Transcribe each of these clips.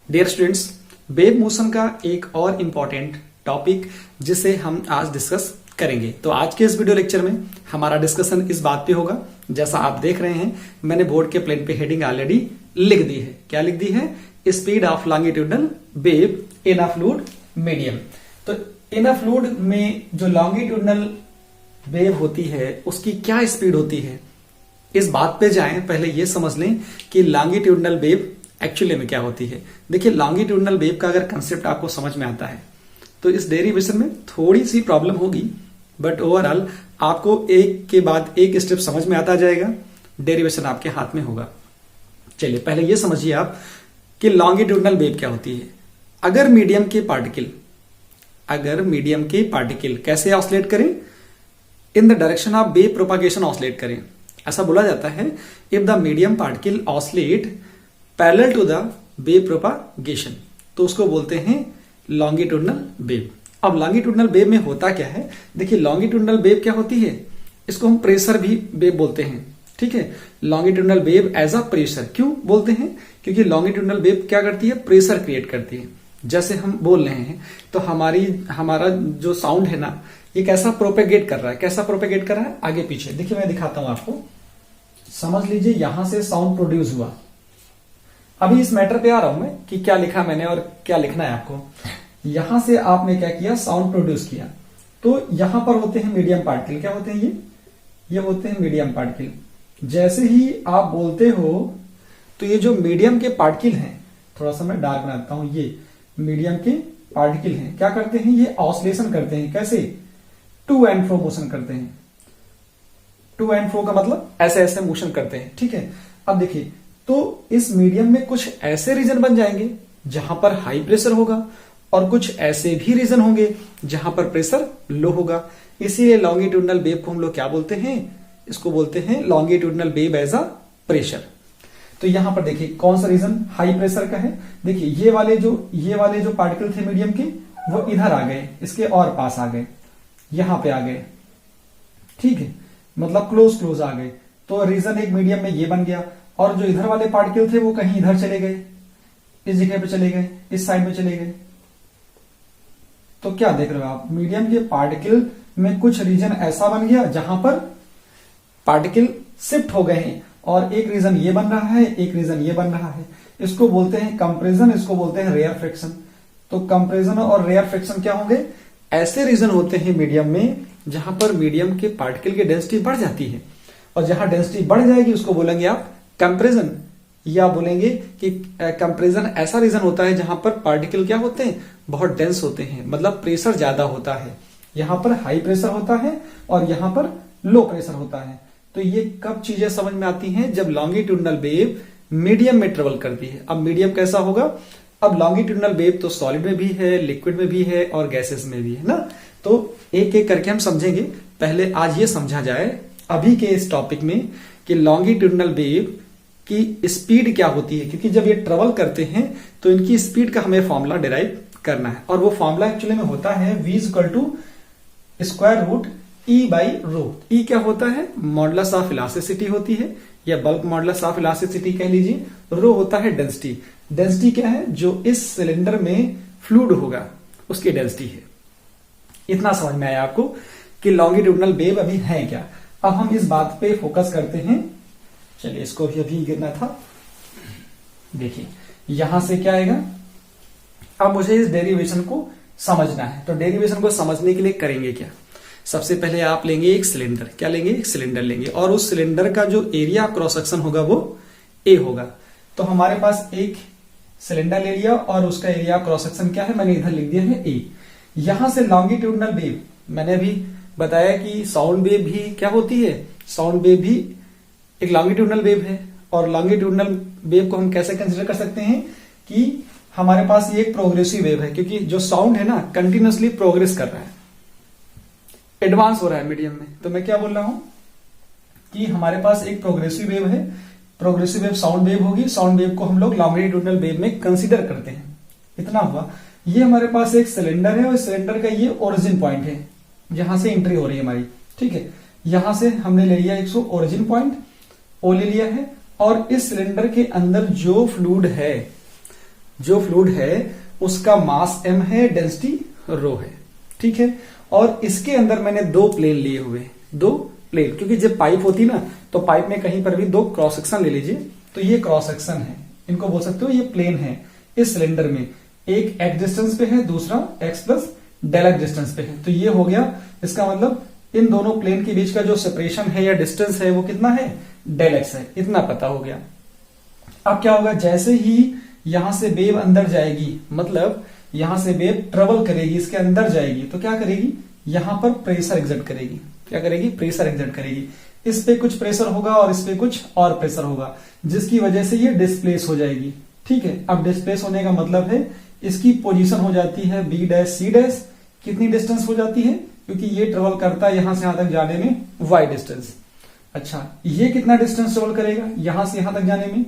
Dear students, wave motion का एक और इम्पॉर्टेंट टॉपिक जिसे हम आज डिस्कस करेंगे। तो आज के इस वीडियो लेक्चर में हमारा डिस्कशन इस बात पे होगा, जैसा आप देख रहे हैं मैंने बोर्ड के प्लेन पे हेडिंग ऑलरेडी लिख दी है। क्या लिख दी है? Speed of longitudinal wave in a fluid medium. तो इन अ फ्लूइड में जो लॉन्गिट्यूडनल वेव होती है उसकी क्या स्पीड होती है, इस बात पे जाएं पहले ये समझ लें कि लॉन्गिट्यूडनल वेव एक्चुअली में क्या होती है। देखिए, लॉन्गिट्यूडनल वेव का अगर कंसेप्ट आपको समझ में आता है तो इस डेरिवेशन में थोड़ी सी प्रॉब्लम होगी, बट ओवरऑल आपको एक के बाद एक स्टेप समझ में आता जाएगा, डेरिवेशन आपके हाथ में होगा। चलिए पहले ये समझिए आप कि लॉन्गिट्यूडनल वेव क्या होती है। अगर मीडियम के पार्टिकल कैसे ऑसिलेट करें, in the direction of wave propagation oscillate करें। ऐसा बोला जाता है, if the medium particle oscillate parallel to the wave propagation, तो उसको बोलते हैं लॉन्गिट्यूडनल वेव। अब लॉन्गिट्यूडनल वेव में होता क्या है, देखिए लॉन्गिट्यूडनल वेव क्या होती है, इसको हम प्रेशर भी वेव बोलते हैं। ठीक है, longitudinal wave as a pressure क्यों बोलते हैं, क्योंकि लॉन्गिट्यूडनल वेव क्या करती है, प्रेशर क्रिएट करती है। जैसे हम बोल रहे हैं तो हमारा जो साउंड है ना, ये कैसा प्रोपेगेट कर रहा है, आगे पीछे। देखिए मैं दिखाता हूं आपको, समझ लीजिए यहां से साउंड प्रोड्यूस हुआ। अभी इस मैटर पे आ रहा हूं मैं कि क्या लिखा मैंने और क्या लिखना है आपको। यहां से आपने क्या किया, साउंड प्रोड्यूस किया। तो यहां पर होते हैं मीडियम पार्टिकल। क्या होते हैं ये होते हैं मीडियम पार्टिकल। जैसे ही आप बोलते हो तो ये जो मीडियम के पार्टिकल हैं, थोड़ा सा मैं डार्क बनाता हूं, ये मीडियम के पार्टिकल हैं, क्या करते हैं, ये ऑसिलेशन करते हैं। कैसे? टू एंड फ्रो मोशन करते हैं। टू एंड फ्रो का मतलब ऐसे ऐसे मोशन करते हैं। ठीक है, अब देखिए, तो इस मीडियम में कुछ ऐसे रीजन बन जाएंगे जहां पर हाई प्रेशर होगा और कुछ ऐसे भी रीजन होंगे जहां पर प्रेशर लो होगा। इसीलिए लॉन्गिट्यूडनल वेव को हम लोग क्या बोलते हैं, इसको बोलते हैं longitudinal wave as a pressure. तो यहां पर देखिए कौन सा रीजन हाई प्रेशर का है। देखिए ये वाले जो पार्टिकल थे मीडियम के, वो इधर आ गए, इसके और पास आ गए, यहां पे आ गए। ठीक है, मतलब क्लोज आ गए। तो रीजन एक मीडियम में ये बन गया, और जो इधर वाले पार्टिकल थे वो कहीं इधर चले गए, इस जगह पे चले गए, इस साइड में चले गए। तो क्या देख रहे हो आप, मीडियम के पार्टिकल में कुछ रीजन ऐसा बन गया जहां पर पार्टिकल शिफ्ट हो गए हैं, और एक रीजन ये बन रहा है, एक रीजन ये बन रहा है। इसको बोलते हैं कंप्रेशन, इसको बोलते हैं रेयर फ्रिक्शन। तो कंप्रेशन और रेयर फ्रिक्शन क्या होंगे, ऐसे रीजन होते हैं मीडियम में जहां पर मीडियम के पार्टिकल की डेंसिटी बढ़ जाती है, और जहां डेंसिटी बढ़ जाएगी उसको बोलेंगे आप कंप्रेशन, या बोलेंगे कि कंप्रेशन ऐसा रीजन होता है जहां पर पार्टिकल क्या होते हैं, बहुत डेंस होते हैं, मतलब प्रेशर ज्यादा होता है। यहां पर हाई प्रेशर होता है और यहां पर लो प्रेशर होता है। तो ये कब चीजें समझ में आती हैं, जब लॉन्गिट्यूडनल वेव मीडियम में ट्रेवल करती है। अब मीडियम कैसा होगा, अब लॉन्गिट्यूडनल वेव तो सॉलिड में भी है, लिक्विड में भी है और गैसेस में भी है ना। तो एक एक करके हम समझेंगे। पहले आज ये समझा जाए अभी के इस टॉपिक में कि लॉन्गिट्यूडनल वेव की स्पीड क्या होती है, क्योंकि जब ये ट्रेवल करते हैं तो इनकी स्पीड का हमें फॉर्मूला डिराइव करना है, और वो फॉर्मूला एक्चुअली में होता है v square root E by rho. E क्या होता है, मॉडुलस ऑफ इलास्टिसिटी होती है, या बल्क मॉडुलस ऑफ इलास्टिसिटी कह लीजिए। रो होता है डेंसिटी। डेंसिटी क्या है, जो इस सिलेंडर में फ्लूइड होगा उसकी डेंसिटी है। इतना समझ में आया आपको कि लॉन्गिट्यूडनल वेव अभी है क्या। अब हम इस बात पे फोकस करते हैं। चलिए इसको भी अभी गिरना था। देखिए यहां से क्या आएगा, अब मुझे इस डेरिवेशन को समझना है। तो डेरिवेशन को समझने के लिए करेंगे क्या, सबसे पहले आप लेंगे एक सिलेंडर। क्या लेंगे, एक सिलेंडर लेंगे, और उस सिलेंडर का जो एरिया ऑफ क्रॉस सेक्शन होगा वो ए होगा। तो हमारे पास एक सिलेंडर ले लिया और उसका एरिया ऑफ क्रॉस सेक्शन क्या है, मैंने इधर लिख दिया है ए। यहां से लॉन्गिट्यूडनल वेव, मैंने भी बताया कि साउंड वेव भी क्या होती है, साउंड वेव भी एक लॉन्गिट्यूडनल वेव है। और लॉन्गिट्यूडनल वेव को हम कैसे कंसीडर कर सकते हैं कि हमारे पास ये एक प्रोग्रेसिव वेव है, क्योंकि जो साउंड है ना कंटिन्यूअसली प्रोग्रेस कर रहा है, एडवांस हो रहा है मीडियम में। तो मैं क्या बोल रहा हूं कि हमारे पास एक प्रोग्रेसिव वेव है, प्रोग्रेसिव वेव साउंड वेव होगी। साउंड वेव को हम लोग लॉन्गिट्यूडनल वेव में कंसीडर करते हैं। इतना हुआ। ये हमारे पास एक सिलेंडर है, और सिलेंडर का ये ओरिजिन पॉइंट है जहां से एंट्री हो रही है हमारी। ठीक है, यहां से हमने ले लिया एक ओरिजिन पॉइंट, ओ ले लिया है, और इस सिलेंडर के अंदर जो फ्लूइड है जो फ्लूइड है उसका मास m है, डेंसिटी रो है, ठीक है। और इसके अंदर मैंने दो प्लेन लिए हुए, दो प्लेन, क्योंकि जब पाइप होती ना तो पाइप में कहीं पर भी दो क्रॉस सेक्शन ले लीजिए, तो ये क्रॉस सेक्शन है, इनको बोल सकते हो ये प्लेन है। इस सिलेंडर में एक x डिस्टेंस पे है, दूसरा x plus del x distance पे है, तो ये हो गया। इसका मतलब इन दोनों प्लेन के बीच का जो सेपरेशन है या डिस्टेंस है वो कितना है, डेल एक्स है, इतना पता हो गया। अब क्या होगा, जैसे ही यहां से वेव अंदर जाएगी, मतलब यहां से वेव ट्रेवल करेगी, इसके अंदर जाएगी, तो क्या करेगी, यहां पर प्रेशर एग्जर्ट करेगी। क्या करेगी, प्रेशर एग्जर्ट करेगी। इस पे कुछ प्रेशर होगा और इस पे कुछ और प्रेशर होगा, जिसकी वजह से ये डिस्प्लेस हो जाएगी, ठीक है। अब डिस्प्लेस होने का मतलब है इसकी पोजीशन हो जाती है बी डैश सी डैश। कितनी डिस्टेंस हो जाती है, क्योंकि ये ट्रेवल करता है यहां से यहां तक जाने में वाई डिस्टेंस। अच्छा, ये कितना डिस्टेंस ट्रेवल करेगा यहां से यहां तक जाने में,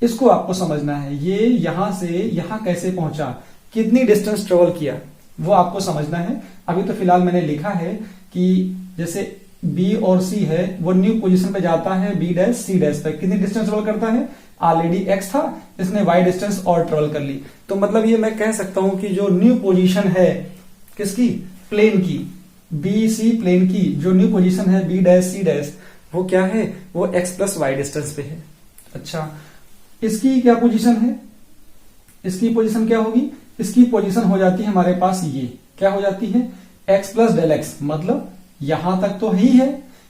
इसको आपको समझना है। ये यहां से यहां कैसे पहुंचा, कितनी डिस्टेंस ट्रेवल किया, वो आपको समझना है। अभी तो फिलहाल मैंने लिखा है कि जैसे बी और सी है, वो न्यू पोजीशन पे जाता है बी डैश सी डैश पे, कितनी डिस्टेंस ट्रेवल करता है, ऑलरेडी एक्स था, इसने वाई डिस्टेंस और ट्रेवल कर ली। तो मतलब ये मैं कह सकता हूं कि जो न्यू पोजीशन है किसकी, प्लेन की, बी सी प्लेन की जो न्यू पोजीशन है बी डैश सी डैश, वो क्या है, वो एक्स प्लस वाई डिस्टेंस पे है। अच्छा, इसकी क्या पोजीशन है, इसकी पोजीशन क्या होगी, इसकी पोजीशन हो जाती है हमारे पास, ये क्या हो जाती है, एक्स प्लस डेल एक्स, मतलब यहां तक तो ही है,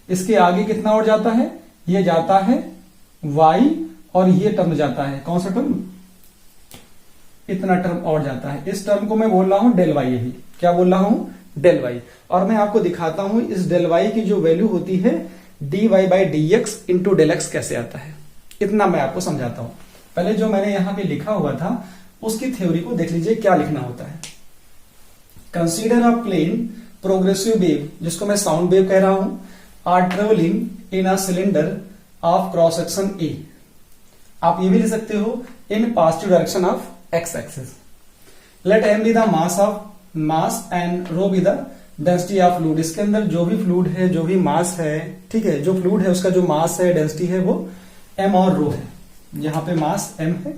इसके आगे कितना और जाता है, ये जाता है y, और ये टर्म जाता है, कौन सा टर्म, इतना टर्म और जाता है। इस टर्म को मैं बोल रहा हूं डेल वाई, यही क्या बोल रहा हूं, डेल वाई। और मैं आपको दिखाता हूं इस डेल वाई की जो वैल्यू होती है dy by D x into del x कैसे आता है, इतना मैं आपको समझाता हूं। पहले जो मैंने यहां पे लिखा हुआ था उसकी थ्योरी को देख लीजिए, क्या लिखना होता है। Consider a plane progressive wave, जिसको मैं साउंड वेव कह रहा हूं, are travelling in a cylinder of cross section a. आप ये भी लिख सकते हो in positive direction of x axis. Let m be the mass and rho be the density of fluid. इसके अंदर जो भी फ्लूइड है, जो भी मास है, ठीक है, जो फ्लूइड है उसका जो मास है, डेंसिटी है, वो एम और रो है। यहां पे मास एम है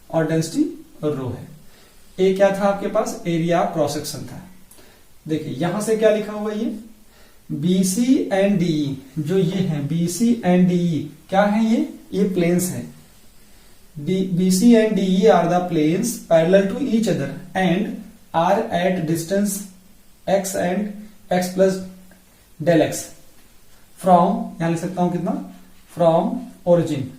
और डेंसिटी रो है। ए क्या था आपके पास, एरिया क्रॉस सेक्शन था। देखिए यहां से क्या लिखा हुआ, ये BC एंड DE, जो ये है BC एंड DE क्या है, ये प्लेन्स है। BC and DE are the planes parallel to each other and are at distance x and x plus del x from, यहां लिख सकता हूं कितना, फ्रॉम ओरिजिन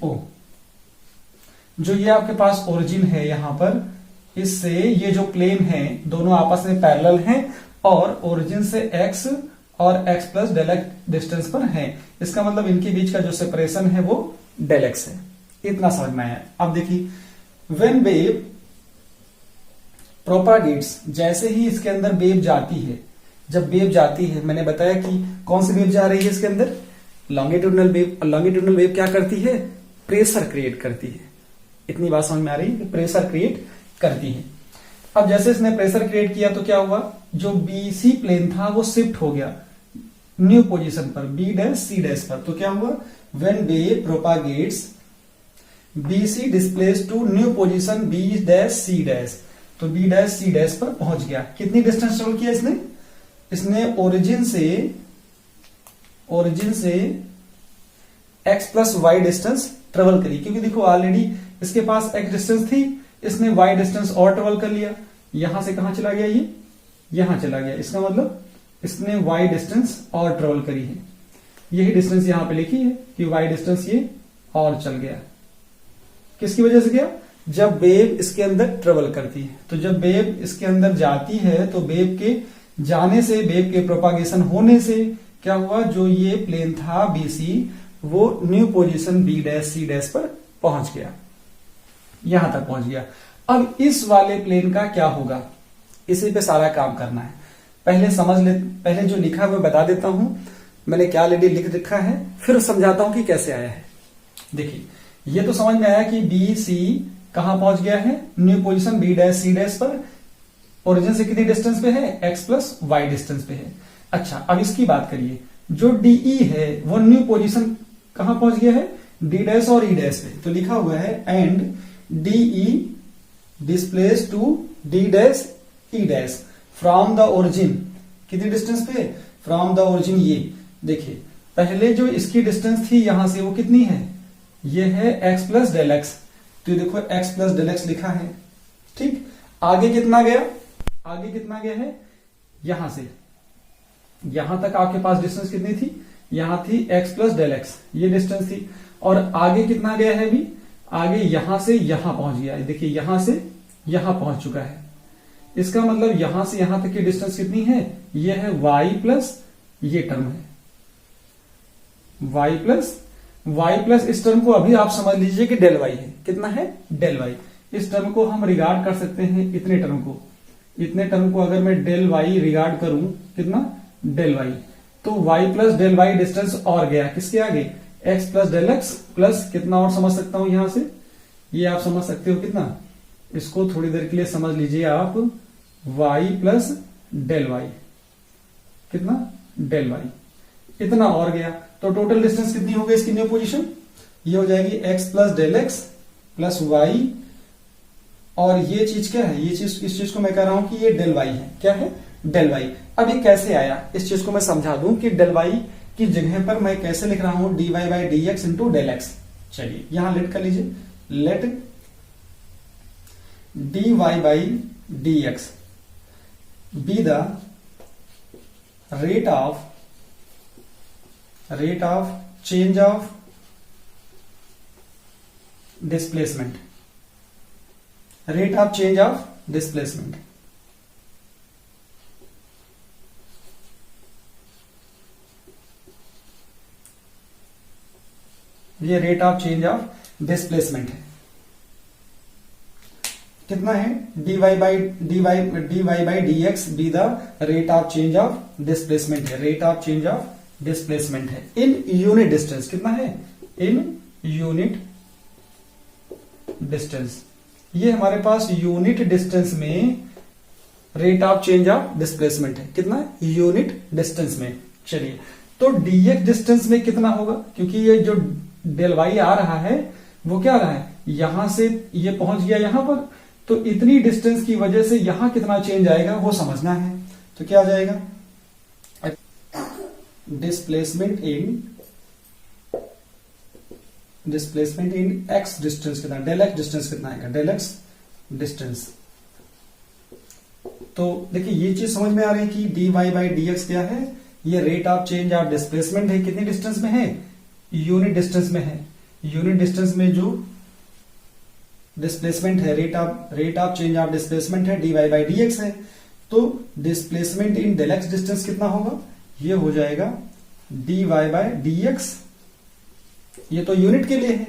O। जो ये आपके पास ओरिजिन है यहां पर, इससे ये जो प्लेन है दोनों आपस में पैरेलल हैं और ओरिजिन से x और x plus del x distance पर है। इसका मतलब इनके बीच का जो सेपरेशन है वो डेल एक्स है। इतना समझ में आया। अब देखिए, व्हेन वेव प्रोपागेट्स, जैसे ही इसके अंदर वेव जाती है, जब वेव जाती है, मैंने बताया कि कौन सी वेव जा रही है इसके अंदर, लॉन्गिट्यूडनल वेव। लॉन्गिट्यूडनल वेव क्या करती है, प्रेशर क्रिएट करती है। इतनी बात समझ में आ रही है कि प्रेशर क्रिएट करती है। अब जैसे इसने प्रेशर क्रिएट किया तो क्या हुआ, जो BC प्लेन था वो शिफ्ट हो गया न्यू पोजीशन पर B डैश C डैश पर। तो क्या हुआ, when wave propagates BC displace to new position B dash C dash, तो B डैश C डैश पर पहुंच गया। कितनी डिस्टेंस ट्रेवल किया इसने ओरिजिन से x plus y distance travel करी, क्योंकि देखो ऑलरेडी इसके पास x डिस्टेंस थी, इसने y डिस्टेंस और ट्रेवल कर लिया। यहां से कहां चला गया, ये यहां चला गया। इसका मतलब इसने y डिस्टेंस और ट्रेवल करी है। यही डिस्टेंस यहां पे लिखी है कि y डिस्टेंस ये और चल गया। किसकी वजह से गया, जब वेव इसके अंदर ट्रेवल करती है। तो जब वेव इसके अंदर जाती है तो वेव के जाने से, वेव के प्रोपागेशन होने से क्या हुआ, जो ये प्लेन था BC, वो new position B dash C dash पर पहुंच गया, यहां तक पहुंच गया। अब इस वाले प्लेन का क्या होगा, इसी पे सारा काम करना है। पहले समझ ले, पहले जो लिखा है मैं बता देता हूं, मैंने क्या ऑलरेडी लिख रखा है, फिर समझाता हूं कि कैसे आया है। देखिए, ये तो समझ में आया कि BC कहां पहुंच गया है, new position B dash C dash पर। ओरिजिन से कितनी डिस्टेंस पे है, x प्लस वाई डिस्टेंस पे है। अच्छा, अब इसकी बात करिए, जो DE है वो न्यू पोजीशन कहां पहुंच गया है, डी डैश और ई डैश पे, तो लिखा हुआ है and d e displace to d dash E dash from the origin. कितनी डिस्टेंस पे? From the origin. ये देखिए पहले जो इसकी डिस्टेंस थी यहां से वो कितनी है? ये है x प्लस डेल एक्स, तो ये देखो x प्लस डेल एक्स लिखा है। ठीक, आगे कितना गया? आगे कितना गया है? यहां से यहां तक आपके पास डिस्टेंस कितनी थी? यहां थी x प्लस डेल एक्स, ये डिस्टेंस थी। और आगे कितना गया है? अभी आगे यहां से यहां पहुंच गया है। देखिए यहां से यहां पहुंच चुका है। इसका मतलब यहां से यहां तक की डिस्टेंस कितनी है? ये है y प्लस ये टर्म है y प्लस इस टर्म को अभी आप समझ लीजिए कि डेल y है। कितना है? Del y। इस टर्म को हम रिगार्ड कर सकते हैं इतने टर्म को, इतने टर्म को अगर मैं डेल y रिगार्ड करूं, कितना? Del y। तो y plus del y distance और गया किसके आगे? x plus del x plus कितना और समझ सकता हूं यहां से? ये आप समझ सकते हो कितना? इसको थोड़ी देर के लिए समझ लीजिए आप, y प्लस डेल y, कितना? Del y। इतना और गया, तो टोटल डिस्टेंस कितनी हो गई इसकी न्यू पोजीशन? ये हो जाएगी x plus del x plus y, और ये चीज क्या है? ये चीज, इस चीज को मैं कह रहा हूं कि ये डेल y है। क्या है? Del y। अब ये कैसे आया इस चीज को मैं समझा दूं कि डेल y की जगह पर मैं कैसे लिख रहा हूं? dy by D x into del x. चलिए यहां लेट कर लीजिए, let dy by D x be the rate of change of displacement, rate of change of displacement। ये rate of change of displacement है। कितना है? dy by D x be the rate of change of displacement है, rate of change of displacement है in unit distance. कितना है? In unit distance. ये हमारे पास यूनिट डिस्टेंस में rate of change of displacement है। कितना? यूनिट डिस्टेंस में। चलिए, तो dx डिस्टेंस में कितना होगा? क्योंकि ये जो डेल y आ रहा है वो क्या आ रहा है? यहां से ये पहुंच गया यहां पर, तो इतनी डिस्टेंस की वजह से यहां कितना चेंज आएगा वो समझना है। तो क्या आ जाएगा? डिस्प्लेसमेंट इन x डिस्टेंस कितना? डेल x डिस्टेंस कितना आएगा? Del x distance. तो देखिए ये चीज समझ में आ रही है कि dy बाई डी एक्स क्या है? ये rate of change of displacement है। कितनी डिस्टेंस में है? यूनिट डिस्टेंस में है। यूनिट डिस्टेंस में जो डिस्प्लेसमेंट है, rate of change of displacement है dy बाई डी एक्स है। तो displacement in del x distance कितना होगा? ये हो जाएगा dy बाई डी एक्स, ये तो यूनिट के लिए है,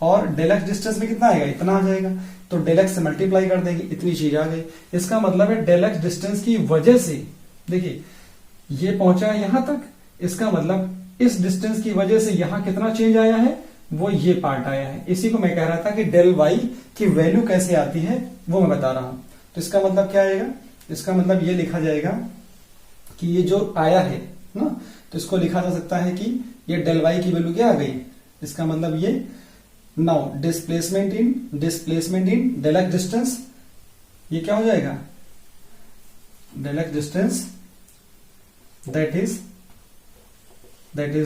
और डेल एक्स डिस्टेंस में कितना आएगा? इतना आ जाएगा। तो डेल एक्स से मल्टीप्लाई कर देंगे, इतनी चीज आ गई। इसका मतलब है डेल एक्स डिस्टेंस की वजह से, देखिए ये पहुंचा है यहां तक, इसका मतलब इस डिस्टेंस की वजह से यहां कितना चेंज आया है? वो ये पार्ट आया है। इसी को मैं कह रहा था कि डेल y की वैल्यू कैसे आती है वो मैं बता रहा हूं। तो इसका मतलब क्या आएगा? इसका मतलब ये लिखा जाएगा कि ये जो आया है ना, तो इसको लिखा जा सकता है कि ये डेल y की वैल्यू क्या आ गई? इसका मतलब ये now displacement in del x distance, ये क्या हो जाएगा? Del x distance that is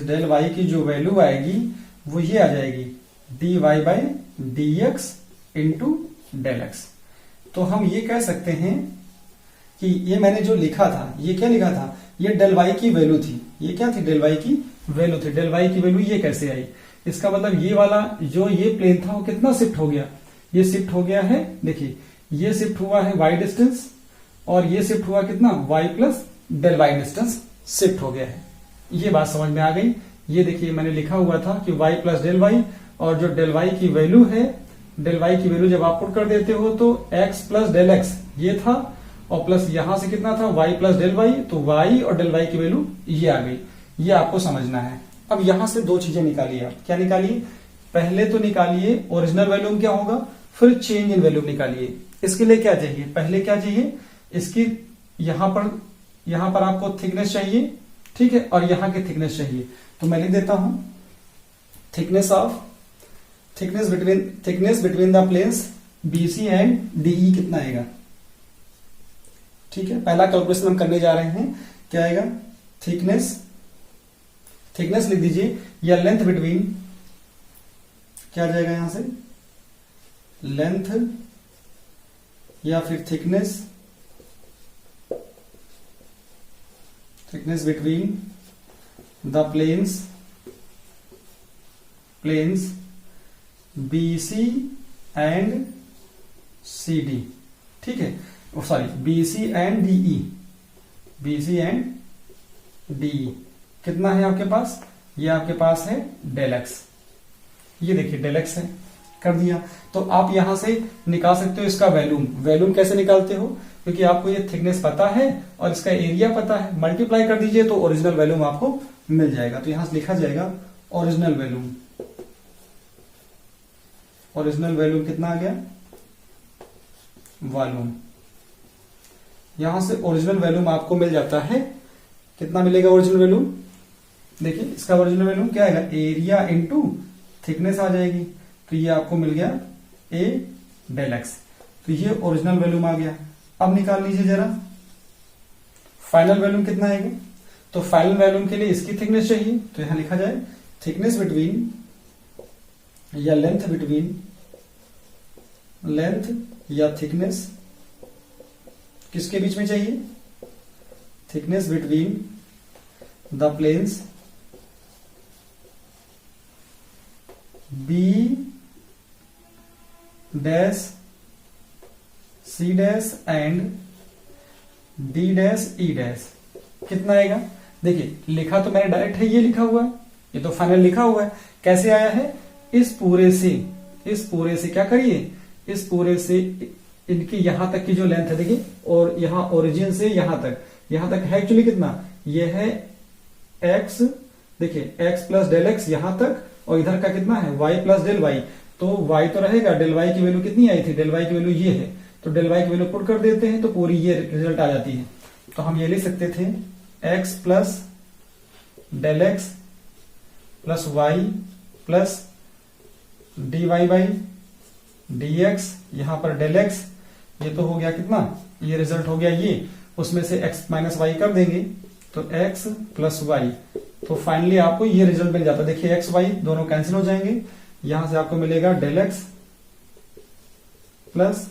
del y की जो वैल्यू आएगी वो ये आ जाएगी dy by D x into del x. तो हम ये कह सकते हैं कि ये मैंने जो लिखा था, ये क्या लिखा था? ये डेल y की वैल्यू थी। ये क्या थी? डेल y की वैल्यू थी। डेल y की वैल्यू ये कैसे आई? इसका मतलब ये वाला जो ये प्लेन था वो कितना शिफ्ट हो गया? ये शिफ्ट हो गया है, देखिए ये शिफ्ट हुआ है y डिस्टेंस, और ये शिफ्ट हुआ कितना? y plus del y distance shift हो गया है। ये बात समझ में आ गई। ये देखिए मैंने लिखा हुआ था कि y प्लस डेल y, और जो डेल y की वैल्यू है, डेल y की वैल्यू जब आप पुट कर देते हो तो x प्लस डेल x ये था, और प्लस यहां से कितना था? y प्लस डेल y, तो y और डेल y की वैल्यू ये आ गई। ये आपको समझना है। अब यहां से दो चीजें निकालिए आप। क्या निकालिए? पहले तो निकालिए ओरिजिनल वैल्यूम क्या होगा, फिर चेंज इन वैल्यूम निकालिए। इसके लिए क्या चाहिए? पहले क्या चाहिए? इसकी यहां पर आपको थिकनेस चाहिए, ठीक है, और यहां की थिकनेस चाहिए। तो मैं लिख देता हूं thickness of thickness between the planes B C and D E कितना आएगा? ठीक है, पहला कैलकुलेशन हम करने जा रहे हैं। क्या आएगा? थिकनेस लिख दीजिए, या लेंथ बिटवीन, क्या आ जाएगा यहां से? लेंथ या फिर thickness between the planes BC and CD। ठीक है, सॉरी, BC एंड DE कितना है आपके पास? ये आपके पास है डेल एक्स। ये देखिए डेल एक्स है, कर दिया। तो आप यहां से निकाल सकते हो इसका वैल्यूम कैसे निकालते हो? क्योंकि आपको ये थिकनेस पता है और इसका एरिया पता है, मल्टीप्लाई कर दीजिए तो ओरिजिनल वैल्यूम आपको मिल जाएगा। तो यहां से लिखा जाएगा ओरिजिनल वैल्यूम कितना आ गया? वॉल्यूम। यहां से ओरिजिनल वैल्यूम आपको मिल जाता है। कितना मिलेगा ओरिजिनल वैल्यूम? देखिए इसका ओरिजिनल वैल्यूम क्या आएगा? एरिया इंटू थिकनेस आ जाएगी। तो ये आपको मिल गया ए डेल एक्स। तो ये ओरिजिनल वैल्यूम आ गया। अब निकाल लीजिए जरा फाइनल वैल्यूम कितना आएगा। तो फाइनल वैल्यूम के लिए इसकी थिकनेस चाहिए, तो यहां लिखा जाए थिकनेस बिटवीन या लेंथ या थिकनेस किसके बीच में चाहिए? Thickness between the planes B dash C dash and D dash E dash. कितना आएगा? देखिए लिखा तो मैंने डायरेक्ट है, ये लिखा हुआ है, ये तो फाइनल लिखा हुआ है। कैसे आया है? इस पूरे से क्या करिए, इस पूरे से इनकी यहां तक की जो लेंथ है देखिए, और यहां ओरिजिन से यहां तक है एक्चुअली कितना? ये है x, देखिए x प्लस डेल एक्स यहां तक, और इधर का कितना है? y plus del y. तो y तो रहेगा, डेल y की वैल्यू कितनी आई थी? डेल y की वैल्यू ये है, तो डेल y की वैल्यू पुट कर देते हैं तो पूरी ये रिजल्ट आ जाती है। तो हम ये लिख सकते थे x plus del x plus y plus dy by dx, यहां पर डेल x, ये तो हो गया कितना? ये रिजल्ट हो गया ये, उसमें से x माइनस वाई कर देंगे तो x प्लस वाई। तो फाइनली आपको ये रिजल्ट मिल जाता है। देखिए x y दोनों कैंसिल हो जाएंगे, यहां से आपको मिलेगा डेल x प्लस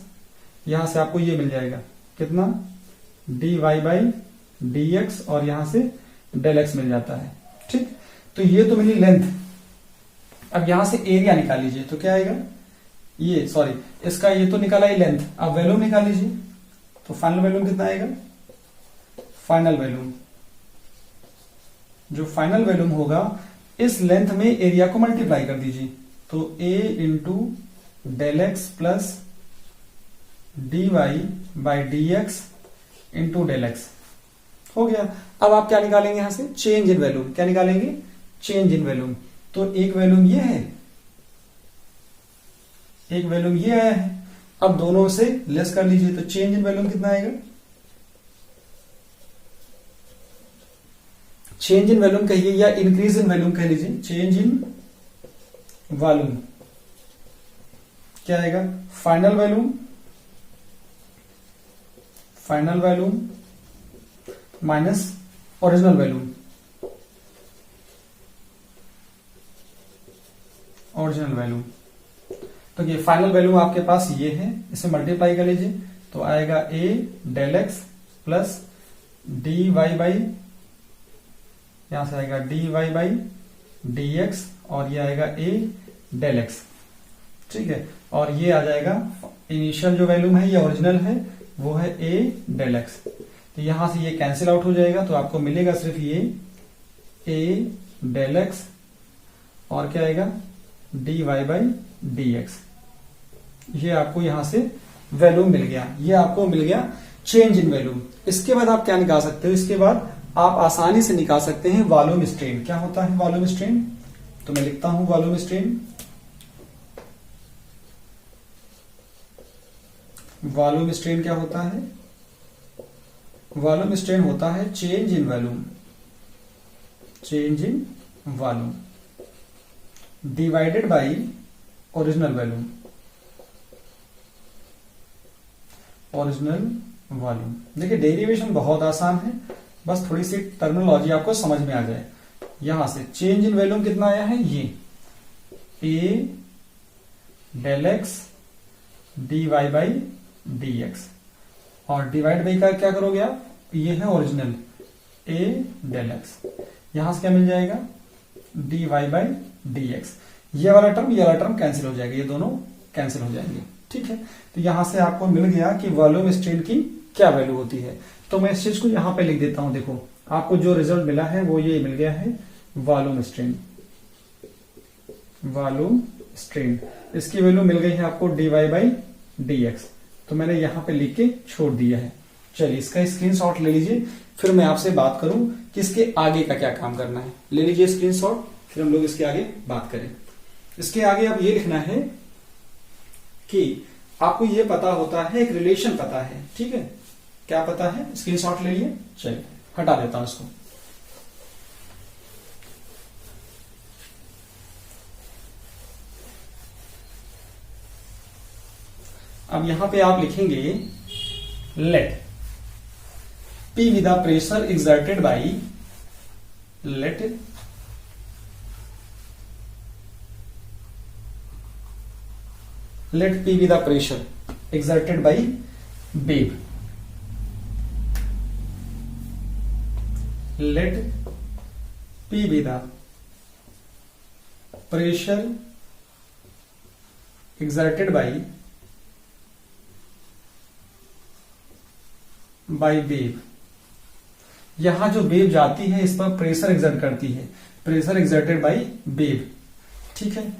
यहां से आपको ये मिल जाएगा कितना? dy बाई dx, और यहां से डेल x मिल जाता है। ठीक, तो ये तो मिली लेंथ। अब यहां से एरिया निकाल लीजिए, तो क्या आएगा? ये सॉरी, इसका ये तो निकाला ही लेंथ, अब वैल्यूम निकाल लीजिए। तो फाइनल वैल्यूम कितना आएगा? फाइनल वैल्यूम, जो फाइनल वैल्यूम होगा इस लेंथ में एरिया को मल्टीप्लाई कर दीजिए। तो a into del x plus dy by D x into del x हो गया। अब आप क्या निकालेंगे यहां से? Change in volume. क्या निकालेंगे? Change in volume. तो एक वैल्यूम ये है, एक वैल्यूम ये आया है। अब दोनों से लेस कर लीजिए, तो चेंज इन वैल्यूम कितना आएगा? चेंज इन वैल्यूम कहिए या इंक्रीज इन वैल्यूम कह लीजिए। चेंज इन वॉल्यूम क्या आएगा? Final volume minus original volume. तो ये फाइनल वैल्यूम आपके पास ये है, इसे मल्टीप्लाई कर लीजिए तो आएगा a del x plus d Y by, यहां से आएगा dy बाई dx, और ये आएगा a डेल एक्स। ठीक है, और ये आ जाएगा इनिशियल जो वैल्यूम है, ये ओरिजिनल है, वो है a डेल एक्स। तो यहां से ये कैंसिल आउट हो जाएगा, तो आपको मिलेगा सिर्फ ये a डेल एक्स और क्या आएगा? dy by dx। ये आपको यहां से वैल्यूम मिल गया, ये आपको मिल गया चेंज इन वैल्यूम। इसके बाद आप क्या निकाल सकते हो? इसके बाद आप आसानी से निकाल सकते हैं वॉल्यूम स्ट्रेन। क्या होता है वॉल्यूम स्ट्रेन? तो मैं लिखता हूं वॉल्यूम स्ट्रेन। वॉल्यूम स्ट्रेन क्या होता है? वॉल्यूम स्ट्रेन होता है change in volume divided by original volume, original volume. देखिए डेरिवेशन बहुत आसान है, बस थोड़ी सी टर्मिनोलॉजी आपको समझ में आ जाए। यहां से चेंज इन वॉल्यूम कितना आया है, ये A del X D Y by D X, और डिवाइड बाई का क्या करोगे आप, ये है ओरिजिनल ए डेल एक्स, यहां से क्या मिल जाएगा, D Y by D x. ये वाला टर्म कैंसिल हो जाएगा, ये दोनों कैंसिल हो जाएंगे। ठीक है, तो यहां से आपको मिल गया कि वॉल्यूम स्ट्रेन की क्या वैल्यू होती है। तो मैं इस चीज को यहां पे लिख देता हूं। देखो आपको जो रिजल्ट मिला है वो ये मिल गया है, वॉल्यूम स्ट्रेन, वॉल्यूम स्ट्रेन। इसकी वैल्यू मिल गई है आपको d Y by D x. तो मैंने यहां पे लिख के छोड़ दिया है। चलिए इसका स्क्रीनशॉट ले लीजिए, फिर मैं आपसे बात करूं कि इसके आगे का क्या काम करना है। ले लीजिए स्क्रीनशॉट, फिर हम लोग इसके आगे बात करें। इसके आगे अब ये लिखना है कि आपको ये पता होता है, एक रिलेशन पता है। ठीक है, क्या पता है, स्क्रीनशॉट ले लिए। चलिए हटा देता हूं इसको। अब यहां पे आप लिखेंगे late P with the pressure exerted by, let P with the pressure exerted by wave, let P with the pressure exerted by wave। यहां जो वेव जाती है इस पर प्रेशर एक्सर्ट करती है, प्रेशर एक्सर्टेड बाय वेव। ठीक है,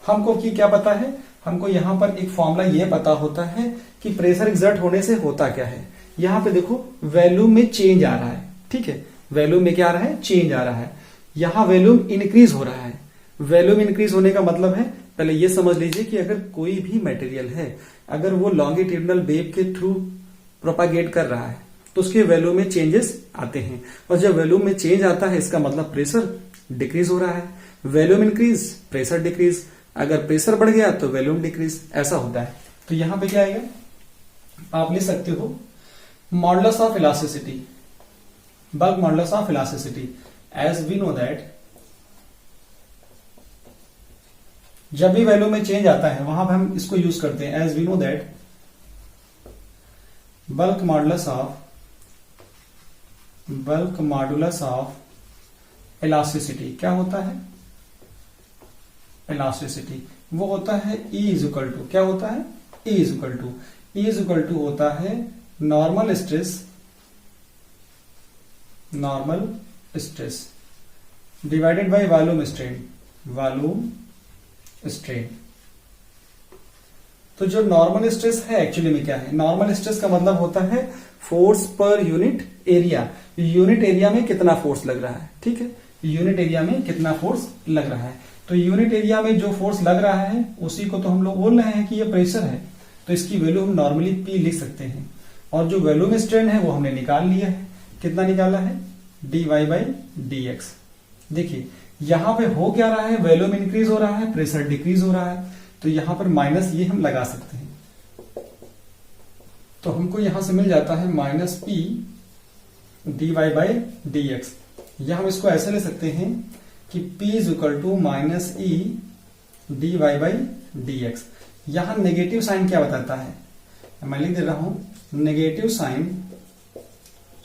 हमको की क्या पता है, हमको यहां पर एक फॉर्मूला ये पता होता है कि प्रेशर एक्सर्ट होने से होता क्या है। यहां पे देखो वॉल्यूम में चेंज आ रहा है। ठीक है, वॉल्यूम में क्या आ रहा है, चेंज आ रहा है। यहां वॉल्यूम इंक्रीज हो रहा है। वॉल्यूम इंक्रीज होने का मतलब है, पहले ये समझ लीजिए कि अगर कोई भी मटेरियल है, अगर वो लॉन्गिट्यूडनल वेव के थ्रू प्रोपागेट कर रहा है तो उसके वैल्यू में चेंजेस आते हैं। और जब वैल्यू में चेंज आता है इसका मतलब प्रेशर डिक्रीज हो रहा है। Volume increase, pressure decrease. अगर प्रेशर बढ़ गया तो वैल्यूम डिक्रीज, ऐसा होता है। तो यहां पे क्या आएगा, आप लिख सकते हो modulus of elasticity, bulk modulus of elasticity, as we know that जब भी वैल्यू में चेंज आता है वहां पर हम इसको यूज करते हैं, as we know that bulk modulus of elasticity क्या होता है, इलास्टिसिटी वो होता है E इज इक्वल टू, क्या होता है, E इज इक्वल टू होता है normal stress divided by volume strain. तो जो नॉर्मल स्ट्रेस है एक्चुअली में क्या है, नॉर्मल स्ट्रेस का मतलब होता है force per unit area. Unit area में कितना फोर्स लग रहा है। ठीक है, यूनिट एरिया में कितना फोर्स लग रहा है। तो यूनिट एरिया में जो फोर्स लग रहा है उसी को तो हम लोग बोल रहे हैं कि ये प्रेशर है। तो इसकी वैल्यू हम नॉर्मली P लिख सकते हैं। और जो वॉल्यूम स्ट्रेन है वो हमने निकाल लिया है। कितना निकाला है, dy बाई डी एक्स। देखिए यहां पे हो क्या रहा है, वॉल्यूम इंक्रीज हो रहा है, प्रेशर डिक्रीज हो रहा है। तो यहां पर माइनस ये हम लगा सकते हैं। तो हमको यहां से मिल जाता है minus P dy by D x. या हम इसको ऐसे ले सकते हैं कि P is equal to minus E dy by D x. यहां नेगेटिव साइन क्या बताता है, मैं लिख दे रहा हूं, negative sign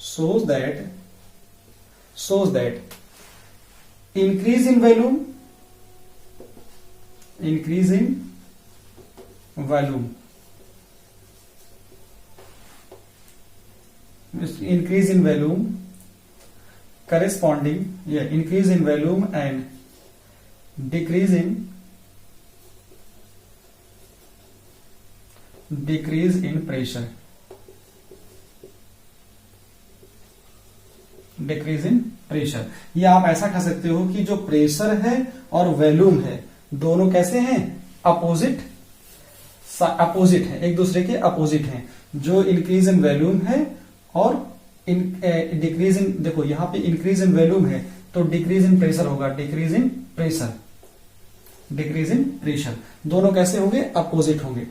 shows that increase in volume corresponding, increase in volume and decrease in pressure, decrease in pressure. ये आप ऐसा कह सकते हो कि जो प्रेशर है और वॉल्यूम है दोनों कैसे हैं, अपोजिट है, एक दूसरे के अपोजिट हैं। जो इंक्रीज इन वॉल्यूम है और डिक्रीज इन, देखो यहां पे इंक्रीज इन वॉल्यूम है तो डिक्रीज इन प्रेशर होगा, decrease in pressure. Decrease in pressure. दोनों कैसे होंगे? अपोजिट होंगे।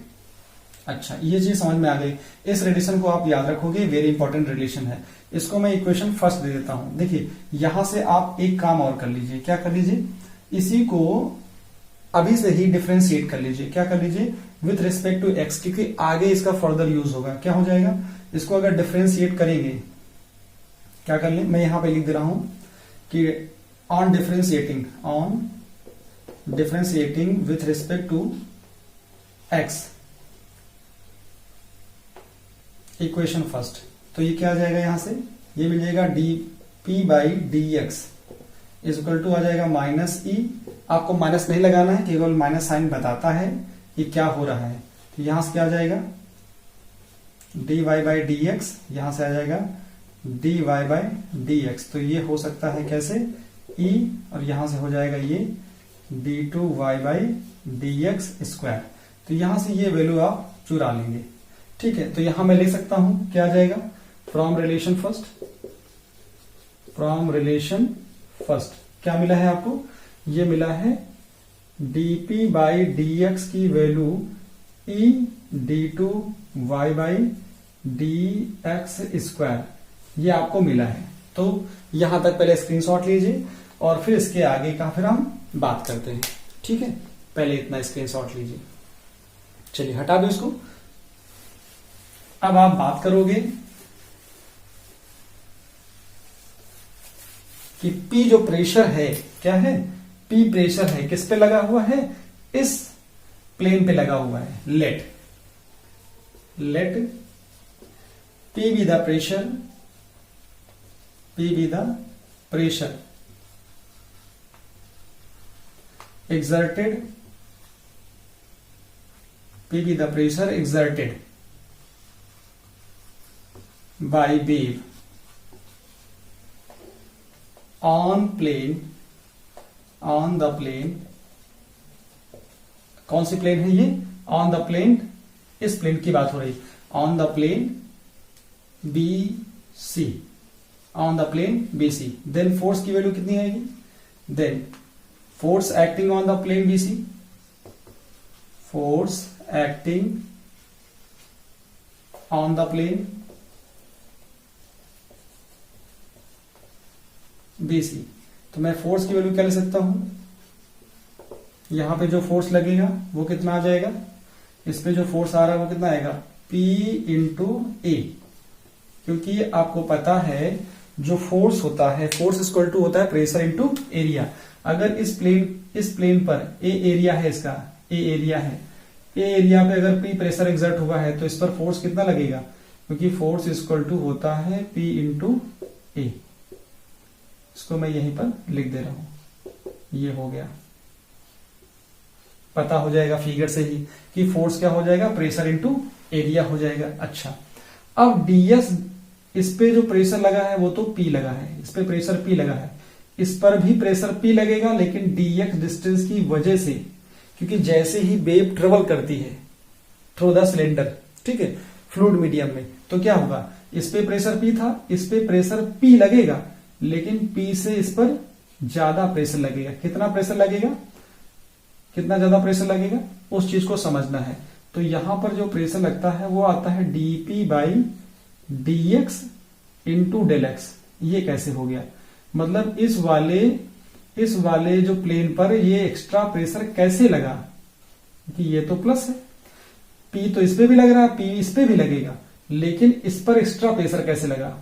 अच्छा, ये चीज समझ में आ गई। इस रिलेशन को आप याद रखोगे, वेरी इंपॉर्टेंट रिलेशन है। इसको मैं इक्वेशन फर्स्ट दे देता हूं। देखिए यहां से आप एक काम और कर लीजिए। क्या कर लीजिए? इसी को अभी से ही डिफ्रेंशिएट कर लीजिए। क्या कर लीजिए? विथ रिस्पेक्ट टू एक्स, क्योंकि आगे इसका फर्दर यूज होगा। क्या हो जाएगा? इसको अगर डिफ्रेंशिएट करेंगे, क्या कर लें, मैं यहां पे लिख दे रहा हूं कि on differentiating with respect to x, equation first. तो ये क्या आ जाएगा? यहां से ये मिल जाएगा dp by D X is equal to आ जाएगा माइनस ई। आपको माइनस नहीं लगाना है, केवल माइनस साइन बताता है कि क्या हो रहा है। तो यहां से क्या आ जाएगा? dy बाई डी एक्स, यहां से आ जाएगा dy बाई डी एक्स। तो ये हो सकता है कैसे? e, और यहां से हो जाएगा ये d2y by D X square. तो यहां से ये वैल्यू आप चुरा लेंगे। ठीक है, तो यहां मैं लिख सकता हूं, क्या आ जाएगा? फ्रॉम रिलेशन फर्स्ट क्या मिला है आपको? ये मिला है dp बाई डी एक्स की value e d2y by D X square, ये आपको मिला है। तो यहां तक पहले स्क्रीनशॉट लीजिए और फिर इसके आगे का फिर हम बात करते हैं। ठीक है, पहले इतना स्क्रीनशॉट लीजिए। चलिए हटा दो इसको। अब आप बात करोगे कि P जो प्रेशर है, क्या है? P प्रेशर है, किस पे लगा हुआ है? इस प्लेन पे लगा हुआ है। Let P be the pressure exerted, P be the pressure exerted by wave on the plane, कौन सी प्लेन है ये? ऑन द प्लेन, इस प्लेन की बात हो रही, on the plane BC, on the plane BC। Then force की वैल्यू कितनी आएगी? Then force acting on the plane BC, force acting on the plane BC। तो मैं फोर्स की वैल्यू क्या ले सकता हूं? यहां पे जो फोर्स लगेगा वो कितना आ जाएगा? इस पे जो फोर्स आ रहा है वो कितना आएगा? P इंटू ए। क्योंकि आपको पता है जो फोर्स होता है, फोर्स इक्वल टू होता है प्रेशर इंटू एरिया। अगर इस प्लेन पर ए एरिया है, इसका ए एरिया है, ए एरिया पे अगर P प्रेशर एक्सर्ट हुआ है तो इस पर फोर्स कितना लगेगा? क्योंकि फोर्स इक्वल टू होता है P इंटू ए। इसको मैं यहीं पर लिख दे रहा हूं, ये हो गया। पता हो जाएगा फिगर से ही कि फोर्स क्या हो जाएगा? प्रेशर इंटू एरिया हो जाएगा। अच्छा, अब ds, इस पे जो प्रेशर लगा है वो तो P लगा है, इस पे प्रेशर P लगा है, इस पर भी प्रेशर P लगेगा, लेकिन dx डिस्टेंस की वजह से, क्योंकि जैसे ही वेव ट्रेवल करती है थ्रू द सिलेंडर, ठीक है, फ्लूइड मीडियम में, तो क्या होगा? इस पे प्रेशर P था, इस पे प्रेशर P लगेगा, लेकिन P से इस पर ज्यादा प्रेशर लगेगा। कितना प्रेशर लगेगा? कितना ज्यादा प्रेशर लगेगा? उस चीज को समझना है। तो यहां पर जो प्रेशर लगता है वो आता है dp by D x into del x. ये कैसे हो गया? मतलब इस वाले जो प्लेन पर ये एक्स्ट्रा प्रेशर कैसे लगा? कि ये तो प्लस है, P तो इस पे भी लग रहा है, P इस पे भी लगेगा, लेकिन इस पर एक्स्ट्रा प्रेशर कैसे लगा?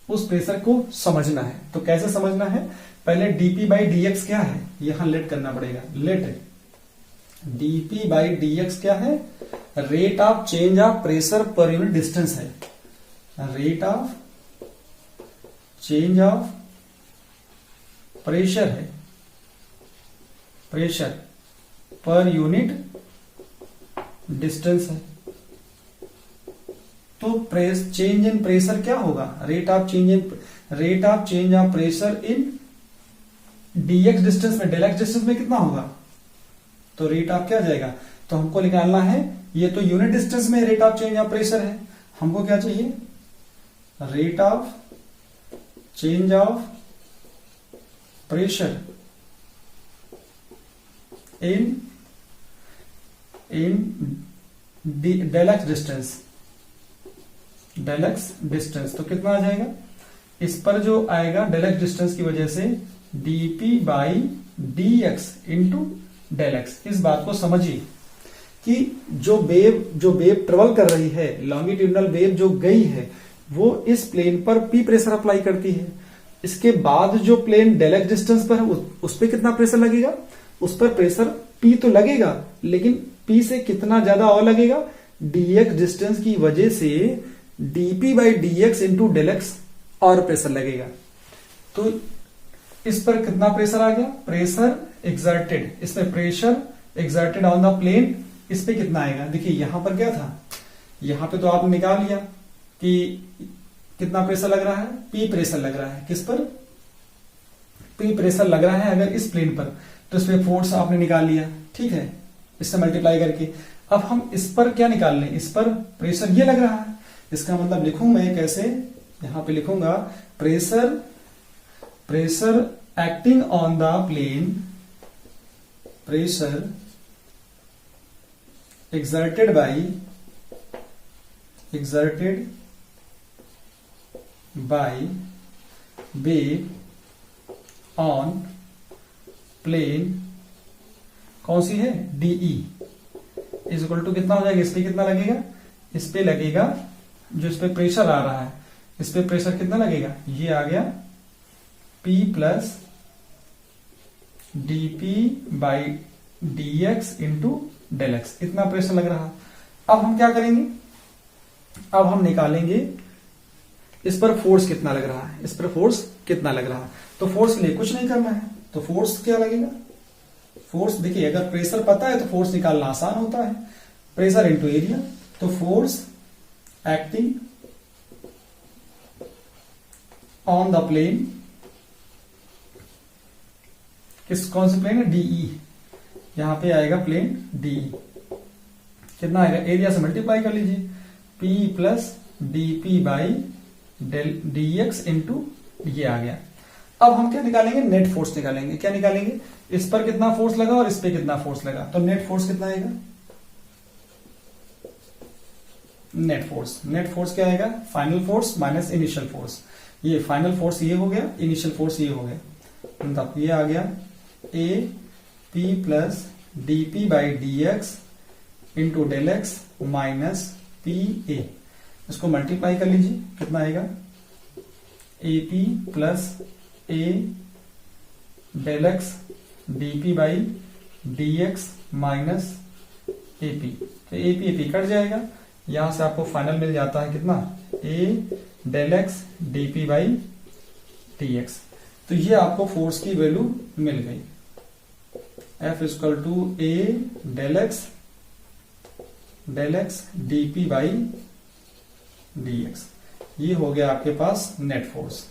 उस प्रेशर को समझना है। तो कैसे समझना है? पहले dp बाई डी एक्स क्या है, यहां लेट करना पड़ेगा। Let dp by D X क्या है? Rate of change of pressure per unit distance है। Rate of change of pressure है, प्रेशर पर यूनिट डिस्टेंस है। तो चेंज इन प्रेशर क्या होगा? Rate of change of pressure in dx distance में, del x distance में कितना होगा? तो रेट ऑफ क्या जाएगा? तो हमको निकालना है, ये तो यूनिट डिस्टेंस में rate of change of pressure है, हमको क्या चाहिए? Rate of change of pressure in del x distance, del x distance, तो कितना आ जाएगा, इस पर जो आएगा डेल एक्स डिस्टेंस की वजह से dp by D x into del x. इस बात को समझिए कि जो वेव ट्रेवल कर रही है, लॉन्गिट्यूडनल वेव जो गई है, वो इस प्लेन पर p प्रेशर अप्लाई करती है। इसके बाद जो प्लेन डेल एक्स डिस्टेंस पर है उस पर कितना प्रेशर लगेगा, उस पर प्रेशर p तो लगेगा, लेकिन p से कितना ज्यादा और लगेगा, dx डिस्टेंस की वजह से dp by D x into del x और प्रेशर लगेगा। तो इस पर कितना प्रेशर आ गया, प्रेशर एक्सर्टेड, इसमें pressure exerted on the plane, इस पे कितना आएगा, देखिए यहां पर क्या था, यहां पे तो आपने निकाल लिया कि कितना प्रेशर लग रहा है, P प्रेशर लग रहा है, किस पर, P प्रेशर लग रहा है अगर इस प्लेन पर, तो इस पे फोर्स आपने निकाल लिया, ठीक है, इससे मल्टीप्लाई करके। अब हम इस पर क्या निकाल लें, इस पर प्रेशर ये लग रहा है, इसका मतलब लिखूं मैं कैसे, यहां पे लिखूंगा pressure acting on the plane, pressure exerted by wave on plane, कौन सी है, DE इज इक्वल टू कितना हो जाएगा, इस पे कितना लगेगा, इस पे लगेगा जो इस पे प्रेशर आ रहा है, इस पे प्रेशर कितना लगेगा, ये आ गया P plus dp by D x into del x, इतना प्रेशर लग रहा। अब हम क्या करेंगे, अब हम निकालेंगे इस पर फोर्स कितना लग रहा है, इस पर फोर्स कितना लग रहा है। तो फोर्स के लिए कुछ नहीं करना है, तो फोर्स क्या लगेगा, फोर्स देखिए अगर प्रेशर पता है तो फोर्स निकालना आसान होता है, प्रेशर इंटू एरिया, तो force acting on the plane, कौन सी प्लेन है, DE, यहां पे आएगा प्लेन DE, कितना आएगा, एरिया से मल्टीप्लाई कर लीजिए, P plus dp by D x into ये आ गया। अब हम क्या निकालेंगे, नेट फोर्स निकालेंगे, क्या निकालेंगे, इस पर कितना फोर्स लगा और इस पे कितना फोर्स लगा, तो नेट फोर्स कितना आएगा, नेट फोर्स क्या आएगा, final force minus initial force, ये फाइनल फोर्स ये हो गया, इनिशियल फोर्स ये हो गया, मतलब ये आ गया A P plus dp by D x into del x minus P A, इसको मल्टीप्लाई कर लीजिए, कितना आएगा, AP plus A del x dp by D x minus AP, तो AP कट जाएगा, यहां से आपको फाइनल मिल जाता है कितना, A del x dp by D x. तो ये आपको फोर्स की वैल्यू मिल गई, F equal to A del x dp by D x, ये हो गया आपके पास नेट फोर्स,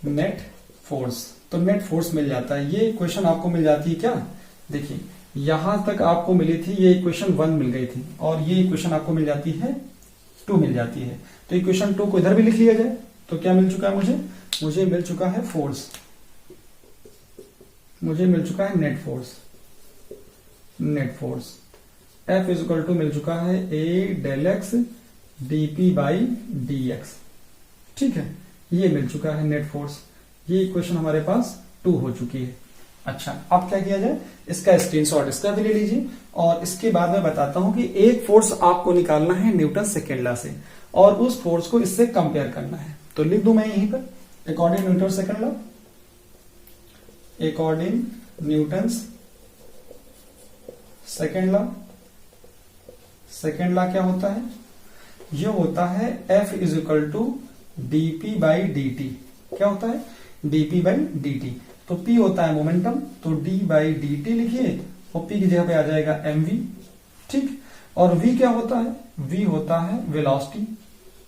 नेट फोर्स। तो नेट फोर्स मिल जाता है, ये इक्वेशन आपको मिल जाती है क्या, देखिए यहां तक आपको मिली थी, ये इक्वेशन 1 मिल गई थी, और ये इक्वेशन आपको मिल जाती है 2 मिल जाती है, तो इक्वेशन 2 को इधर भी लिख लिया जाए, तो क्या मिल चुका है मुझे मिल चुका है फोर्स, मुझे मिल चुका है net force, F is equal to मिल चुका है A del x dp by D X, ठीक है, ये मिल चुका है नेट फोर्स, ये इक्वेशन हमारे पास 2 हो चुकी है। अच्छा, अब क्या किया जाए, इसका स्क्रीनशॉट इसका भी ले लीजिए, और इसके बाद मैं बताता हूं कि एक फोर्स आपको निकालना है न्यूटन सेकेंड लॉ से, और उस फोर्स को इससे कंपेयर करना है। तो लिख दूं मैं यहीं पर, according Newton second law, according Newton's second law, second law क्या होता है, ये होता है F is equal to dp by D t, क्या होता है, dp बाई डी टी, तो P होता है मोमेंटम, तो d बाई डी टी लिखिए, और P की जगह पे आ जाएगा mv, ठीक, और v क्या होता है, v होता है वेलोसिटी,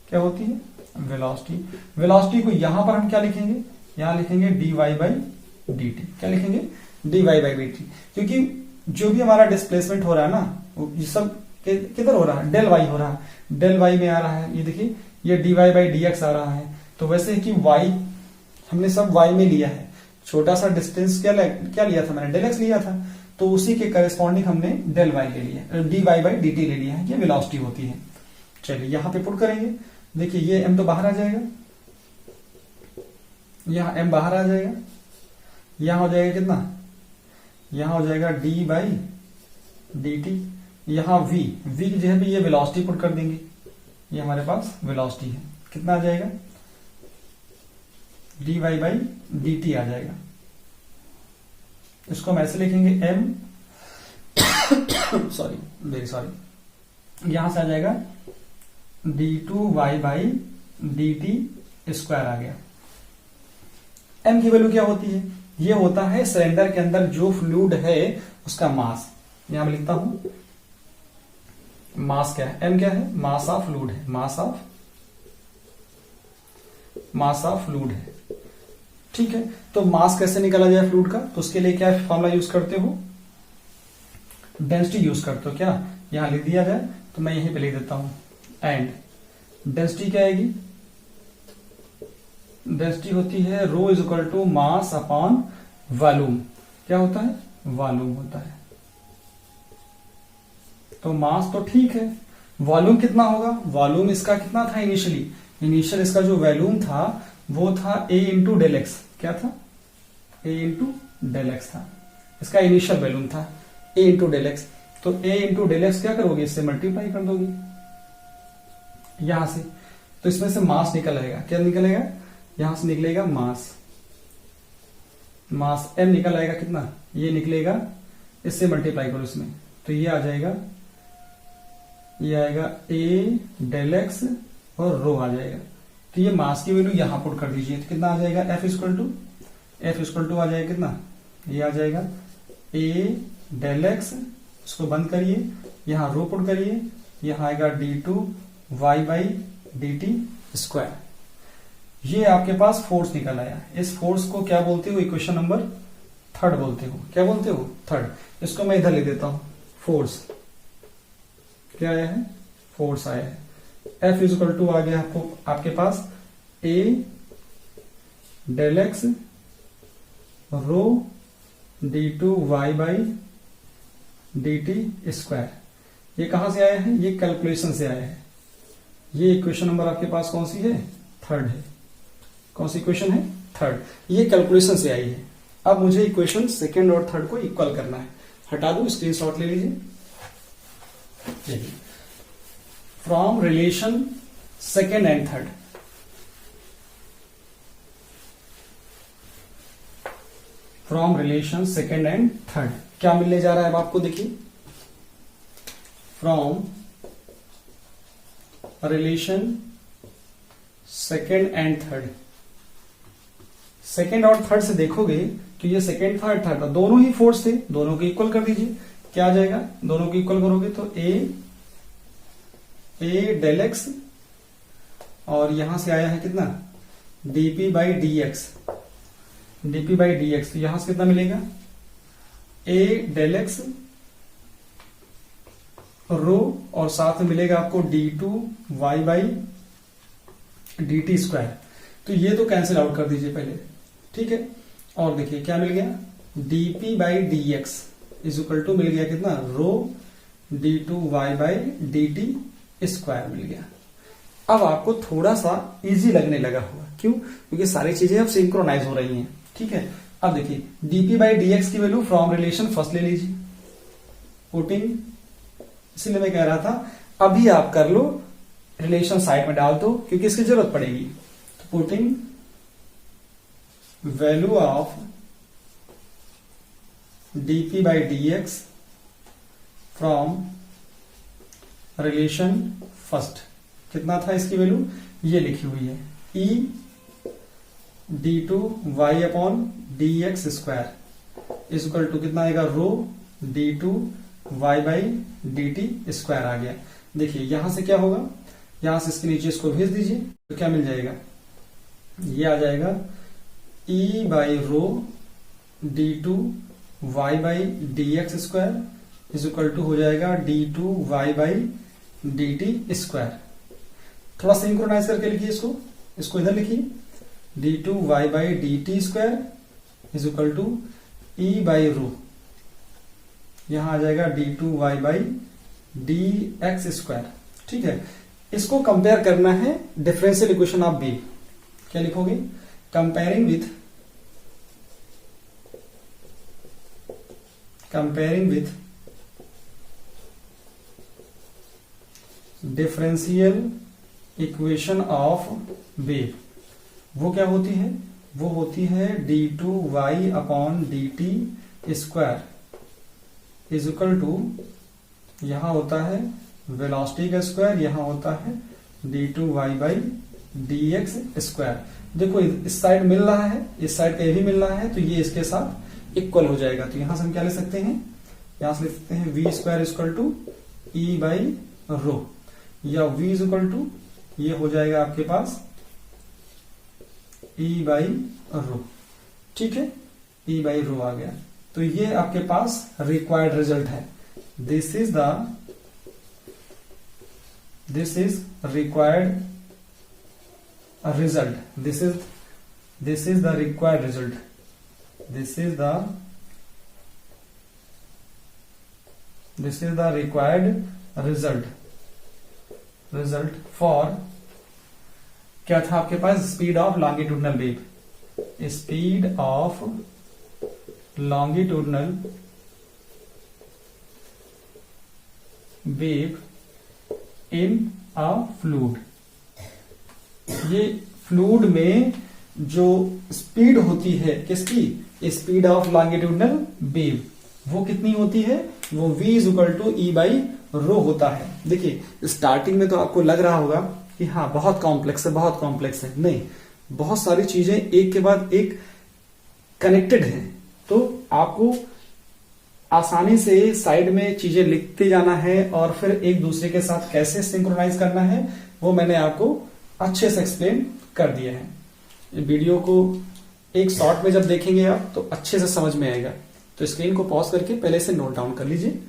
क्या होती है, वेलोसिटी, वेलोसिटी को यहां पर हम क्या लिखेंगे, यहां लिखेंगे dy बाई डी टी, क्या लिखेंगे, dy बाई डी टी, क्योंकि जो भी हमारा डिस्प्लेसमेंट हो रहा है ना, ये सब किधर हो रहा है, डेल वाई हो रहा है, डेल वाई में आ रहा है, ये देखिए ये dy बाई डी एक्स आ रहा है, तो वैसे कि y हमने सब y में लिया है, छोटा सा डिस्टेंस क्या लिया था मैंने, डेल एक्स लिया था, तो उसी के करेस्पॉन्डिंग हमने डेल वाई ले लिया, d Y by D t ले लिया है, ये वेलोसिटी होती है। चलिए यहां पे पुट करेंगे, देखिए ये एम तो बाहर आ जाएगा, यहां एम बाहर आ जाएगा, यहां हो जाएगा कितना, यहां हो जाएगा डी बाई डी टी, यहां वी की जगह पे ये वेलोसिटी पुट कर देंगे, ये हमारे पास वेलोसिटी है, कितना आ जाएगा, D Y by D T आ जाएगा। इसको हम ऐसे लिखेंगे एम सॉरी वेरी सॉरी, यहां से आ जाएगा D two Y by D T square आ गया। एम की वैल्यू क्या होती है, ये होता है सिलेंडर के अंदर जो फ्लूइड है उसका मास, यहां मैं लिखता हूं मास क्या है, एम क्या है, मास ऑफ फ्लूइड है, मास ऑफ फ्लूइड है। ठीक है, तो मास कैसे निकाला जाए फ्लूइड का, तो उसके लिए क्या फॉर्मूला यूज करते हो, डेंसिटी यूज करते हो, क्या यहां लिख दिया जाए तो मैं यहीं पे लिख देता हूं, एंड डेंसिटी क्या आएगी, डेंसिटी होती है rho is equal to mass upon volume, क्या होता है, वॉल्यूम होता है। तो मास तो ठीक है, वॉल्यूम कितना होगा, वॉल्यूम इसका कितना था इनिशियल इसका जो वॉल्यूम था वो था ए इंटू डेल एक्स, क्या था, ए इंटू डेल एक्स था, इसका इनिशियल वॉल्यूम था ए इंटू डेल एक्स। तो ए इंटू डेल एक्स क्या करोगे, इससे मल्टीप्लाई कर दोगे यहां से, तो इसमें से मास निकल आएगा, क्या निकलेगा, यहां से निकलेगा मास एम निकल आएगा, कितना ये निकलेगा, इससे मल्टीप्लाई करो इसमें, तो ये आ जाएगा, ये आएगा ए डेल एक्स और रो आ जाएगा। तो ये मास की वैल्यू यहां पुट कर दीजिए, तो कितना आ जाएगा, एफ इक्वल टू आ जाएगा कितना, ये आ जाएगा ए डेल एक्स, इसको बंद करिए, यहां रो पुट करिए, यहां आएगा d two Y by D T square. ये आपके पास फोर्स निकल आया, इस फोर्स को क्या बोलते हो, इक्वेशन नंबर 3 बोलते हो, क्या बोलते हो, 3। इसको मैं इधर लिख देता हूं, फोर्स क्या आया है, फोर्स आया है। एफ इक्वल टू आ गया आपके पास A del X rho D two Y by D T square. ये कहां से आया है, ये कैलकुलेशन से आया है। ये इक्वेशन नंबर आपके पास कौन सी है, 3 है, कौन सी इक्वेशन है, 3, ये कैलकुलेशन से आई है। अब मुझे इक्वेशन 2 और 3 को इक्वल करना है, हटा दो, स्क्रीनशॉट ले लीजिए, from relation 2 and 3, from relation 2 and 3 क्या मिलने जा रहा है अब आपको, देखिए फ्रॉम रिलेशन 2 एंड 3, 2 और 3 से देखोगे तो ये 2 3 दोनों ही फोर्स थे, दोनों को इक्वल कर दीजिए, क्या आ जाएगा, दोनों को इक्वल करोगे तो ए डेल एक्स और यहां से आया है कितना, डीपी बाई डी एक्स, तो यहां से कितना मिलेगा, ए डेल एक्स रो और साथ में मिलेगा आपको d two Y by D T square. तो ये तो कैंसिल आउट कर दीजिए पहले, ठीक है। और देखिए क्या मिल गया, DP by D X is equal to मिल गया कितना, rho D two Y by D T square मिल गया। अब आपको थोड़ा सा इजी लगने लगा होगा, क्यों, क्योंकि सारी चीजें अब सिंक्रोनाइज हो रही हैं, ठीक है। अब देखिए डीपी बाई डी एक्स की वैल्यू फ्रॉम रिलेशन फर्स्ट ले लीजिए, पुटिंग, इसलिए मैं कह रहा था अभी आप कर लो, रिलेशन साइड में डाल दो क्योंकि इसकी जरूरत पड़ेगी। तो putting value of DP by D X from relation first, कितना था इसकी वैल्यू, ये लिखी हुई है, E D two Y upon D X square is equal to कितना आएगा, rho D two Y by D T square आ गया। देखिए यहां से क्या होगा, यहां से इसके नीचे इसको भेज दीजिए तो क्या मिल जाएगा, ये आ जाएगा E by rho D two Y by D X square is equal to हो जाएगा D two Y by D T square. थोड़ा सिंक्रोनाइज करके लिखिए इसको इधर लिखिए, D two Y by D T square is equal to E by rho, यहां आ जाएगा d2y बाई dx स्क्वायर। ठीक है, इसको कंपेयर करना है डिफरेंशियल इक्वेशन ऑफ वेव। क्या लिखोगे? Comparing with differential equation of wave. वो क्या होती है? वो होती है d2y upon dt square is equal to, यहां होता है वेलोसिटी का स्क्वायर, यहां होता है d2y बाई dx स्क्वायर। देखो इस साइड मिल रहा है, इस साइड का ये भी मिल रहा है, तो ये इसके साथ इक्वल हो जाएगा। तो यहां से हम क्या ले सकते हैं? यहां से लिख सकते हैं v square equal to E by rho, या v इक्वल टू ये हो जाएगा आपके पास ई बाई रो। ठीक है, ई बाई रो आ गया। तो ये आपके पास रिक्वायर्ड रिजल्ट है। This is required result. This is the required result. This is the required result for, क्या था आपके पास? Speed of longitudinal wave. Speed of longitudinal wave in a fluid. ये फ्लूइड में जो स्पीड होती है, किसकी? स्पीड ऑफ लॉन्गिट्यूडनल वेव, वो कितनी होती है? वो v is equal to E by rho होता है। देखिए स्टार्टिंग में तो आपको लग रहा होगा कि हाँ बहुत कॉम्प्लेक्स है, नहीं, बहुत सारी चीजें एक के बाद एक कनेक्टेड है। तो आपको आसानी से साइड में चीजें लिखते जाना है और फिर एक दूसरे के साथ कैसे सिंक्रोनाइज करना है वो मैंने आपको अच्छे से एक्सप्लेन कर दिया है। वीडियो को एक शॉर्ट में जब देखेंगे आप तो अच्छे से समझ में आएगा। तो स्क्रीन को पॉज करके पहले से नोट डाउन कर लीजिए।